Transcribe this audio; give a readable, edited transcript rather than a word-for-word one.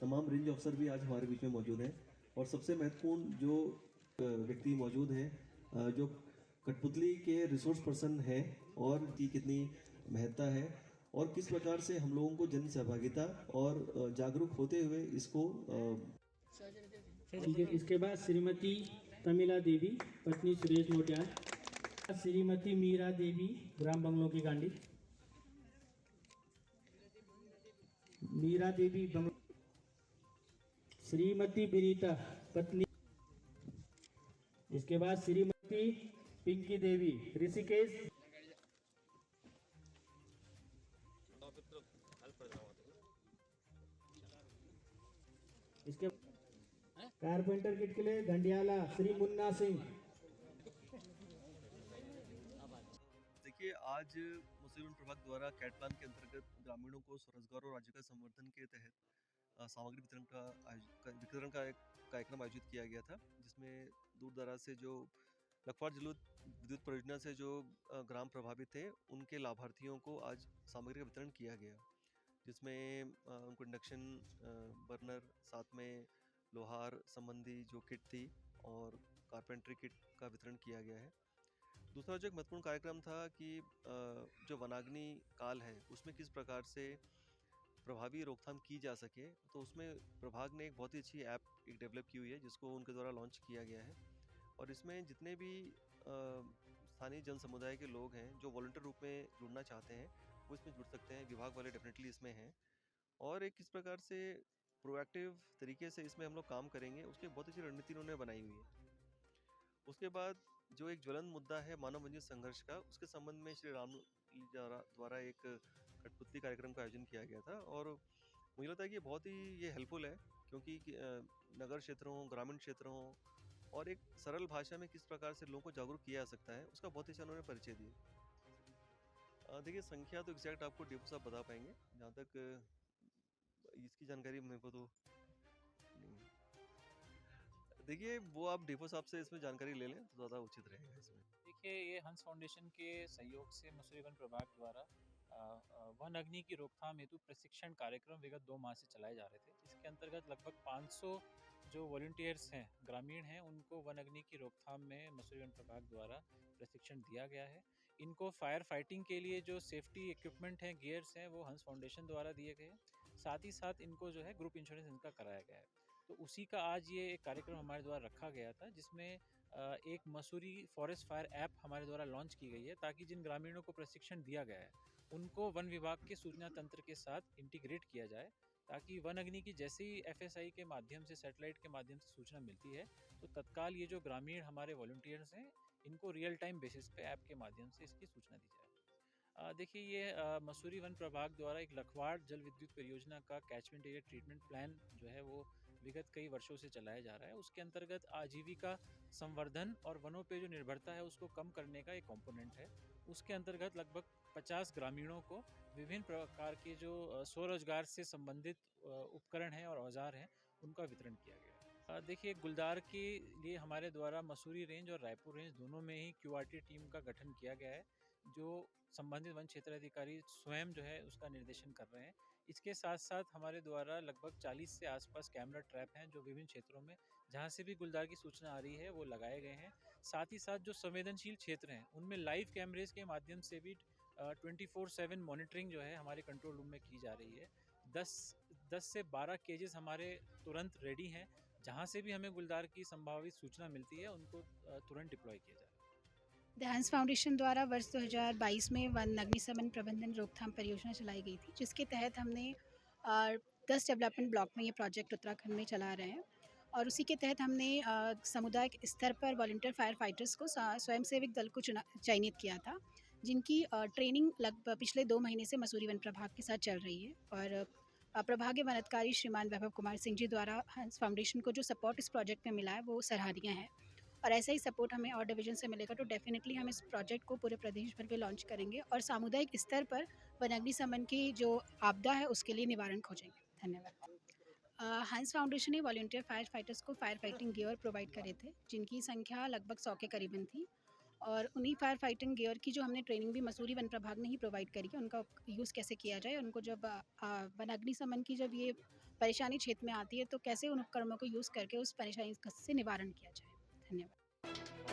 तमाम range officer भी आज हमारे बीच में मौजूद हैं और सबसे महत्वपूर्ण जो व्यक्ति मौजूद हैं जो कठपुतली के रिसोर्स पर्सन है और की कितनी महत्ता है और किस प्रकार से हम लोगों को जन सहभागिता और जागरूक होते हुए इसको ठीक है। इसके बाद श्रीमती तमिला देवी पत्नी सुरेश मोटियाल, श्रीमती मीरा देवी ग्राम बंगलों की गांडी, मीरा देवी श्रीमती विनीता पत्नी, इसके बाद श्रीमती पिंकी देवी ऋषिकेश, इसके कारपेंटर किट के लिए घंडियाला श्री मुन्ना सिंह। देखिए, आज मुस्लिम प्रभाग द्वारा कैट प्लान के अंतर्गत ग्रामीणों को स्वरोजगार और आजीविका संवर्धन के तहत सामग्री वितरण का एक कार्यक्रम आयोजित किया गया था, जिसमें दूर दराज से जो लखवाड़ विद्युत परियोजना से जो ग्राम प्रभावित थे उनके लाभार्थियों को आज सामग्री का वितरण किया गया, जिसमें उनको इंडक्शन बर्नर, साथ में लोहार संबंधी जो किट थी और कारपेंट्री किट का वितरण किया गया है। दूसरा जो एक महत्वपूर्ण कार्यक्रम था कि जो वनाग्नि काल है उसमें किस प्रकार से प्रभावी रोकथाम की जा सके, तो उसमें प्रभाग ने एक बहुत ही अच्छी ऐप डेवलप की हुई है जिसको उनके द्वारा लॉन्च किया गया है और इसमें जितने भी स्थानीय जन समुदाय के लोग हैं जो वॉलंटियर रूप में जुड़ना चाहते हैं वो इसमें जुड़ सकते हैं। विभाग वाले डेफिनेटली इसमें हैं और एक किस प्रकार से प्रोएक्टिव तरीके से इसमें हम लोग काम करेंगे उसकी बहुत अच्छी रणनीति उन्होंने बनाई हुई है। उसके बाद जो एक ज्वलंत मुद्दा है मानव वन्य संघर्ष का, उसके संबंध में श्री राम द्वारा एक कठपुतली कार्यक्रम का आयोजन किया गया था और मुझे लगता है कि बहुत ही ये हेल्पफुल है, क्योंकि नगर क्षेत्रों हों, ग्रामीण क्षेत्र हों और एक सरल भाषा में किस प्रकार से लोगों को जागरूक किया जा सकता है उसका बहुत अच्छा उन्होंने परिचय दिया। देखिए, संख्या तो एग्जैक्ट आपको डीपू साहब बता पाएंगे, जहाँ तक इसकी जानकारी मेरे को तो नहीं। देखिए, वो आप डीपो साहब से इसमें जानकारी ले लें तो ज़्यादा उचित रहेगा इसमें। देखिए, ये हंस फाउंडेशन के सहयोग से मसूरी वन प्रभाग द्वारा वन अग्नि की रोकथाम हेतु प्रशिक्षण कार्यक्रम विगत 2 माह से चलाए जा रहे थे। इसके अंतर्गत लगभग 500 जो वॉलंटियर्स हैं, ग्रामीण हैं, उनको वन अग्नि की रोकथाम में मसूरी वन प्रभाग द्वारा प्रशिक्षण दिया गया है। इनको फायर फाइटिंग के लिए जो सेफ्टी इक्विपमेंट हैं, गियर्स हैं, वो हंस फाउंडेशन द्वारा दिए गए हैं। साथ ही साथ इनको जो है ग्रुप इंश्योरेंस इनका कराया गया है। तो उसी का आज ये एक कार्यक्रम हमारे द्वारा रखा गया था, जिसमें एक मसूरी फॉरेस्ट फायर ऐप हमारे द्वारा लॉन्च की गई है, ताकि जिन ग्रामीणों को प्रशिक्षण दिया गया है उनको वन विभाग के सूचना तंत्र के साथ इंटीग्रेट किया जाए, ताकि वन अग्नि की जैसे ही FSI के माध्यम से, सैटेलाइट के माध्यम से सूचना मिलती है तो तत्काल ये जो ग्रामीण हमारे वॉलंटियर्स हैं इनको रियल टाइम बेसिस पे ऐप के माध्यम से इसकी सूचना दी जाए। देखिए, ये मसूरी वन प्रभाग द्वारा एक लखवाड़ जल विद्युत परियोजना का कैचमेंट एरिया ट्रीटमेंट प्लान जो है वो विगत कई वर्षों से चलाया जा रहा है। उसके अंतर्गत आजीविका संवर्धन और वनों पे जो निर्भरता है उसको कम करने का एक कंपोनेंट है। उसके अंतर्गत लगभग 50 ग्रामीणों को विभिन्न प्रकार के जो स्वरोजगार से संबंधित उपकरण हैं और औजार हैं उनका वितरण किया गया है। देखिए, गुलदार के लिए हमारे द्वारा मसूरी रेंज और रायपुर रेंज दोनों में ही QRT टीम का गठन किया गया है, जो संबंधित वन क्षेत्र अधिकारी स्वयं जो है उसका निर्देशन कर रहे हैं। इसके साथ साथ हमारे द्वारा लगभग 40 से आसपास कैमरा ट्रैप हैं जो विभिन्न क्षेत्रों में जहाँ से भी गुलदार की सूचना आ रही है वो लगाए गए हैं। साथ ही साथ जो संवेदनशील क्षेत्र हैं उनमें लाइव कैमरेज के माध्यम से भी 24/7 मॉनिटरिंग जो है हमारे कंट्रोल रूम में की जा रही है। 10 से 12 केजेस हमारे तुरंत रेडी हैं, जहाँ से भी हमें गुलदार की संभावित सूचना मिलती है उनको तुरंत डिप्लॉय किया जा रहा है। द हंस फाउंडेशन द्वारा वर्ष 2022 में वन अग्निशमन प्रबंधन रोकथाम परियोजना चलाई गई थी, जिसके तहत हमने 10 डेवलपमेंट ब्लॉक में ये प्रोजेक्ट उत्तराखंड में चला रहे हैं और उसी के तहत हमने समुदाय के स्तर पर वॉलंटियर फायर फाइटर्स को स्वयंसेवक दल को चयनित किया था, जिनकी ट्रेनिंग लगभग पिछले 2 महीने से मसूरी वन प्रभाग के साथ चल रही है और प्रभागीय वन अधिकारी श्रीमान वैभव कुमार सिंह जी द्वारा हंस फाउंडेशन को जो सपोर्ट इस प्रोजेक्ट में मिला है वो सराहनीय है और ऐसा ही सपोर्ट हमें और डिवीजन से मिलेगा तो डेफिनेटली हम इस प्रोजेक्ट को पूरे प्रदेश भर में लॉन्च करेंगे और सामुदायिक स्तर पर वन अग्निशमन की जो आपदा है उसके लिए निवारण खोजेंगे। धन्यवाद। हंस फाउंडेशन ने वॉलंटियर फायर फाइटर्स को फायर फाइटिंग गियर प्रोवाइड करे थे, जिनकी संख्या लगभग 100 के करीबन थी और उन्हीं फायर फाइटिंग गियर की जो हमने ट्रेनिंग भी मसूरी वन प्रभाग ने ही प्रोवाइड करी है, उनका यूज़ कैसे किया जाए, उनको जब वन अग्निशमन की जब ये परेशानी क्षेत्र में आती है तो कैसे उन उपकरणों को यूज़ करके उस परेशानी से निवारण किया जाए। धन्यवाद।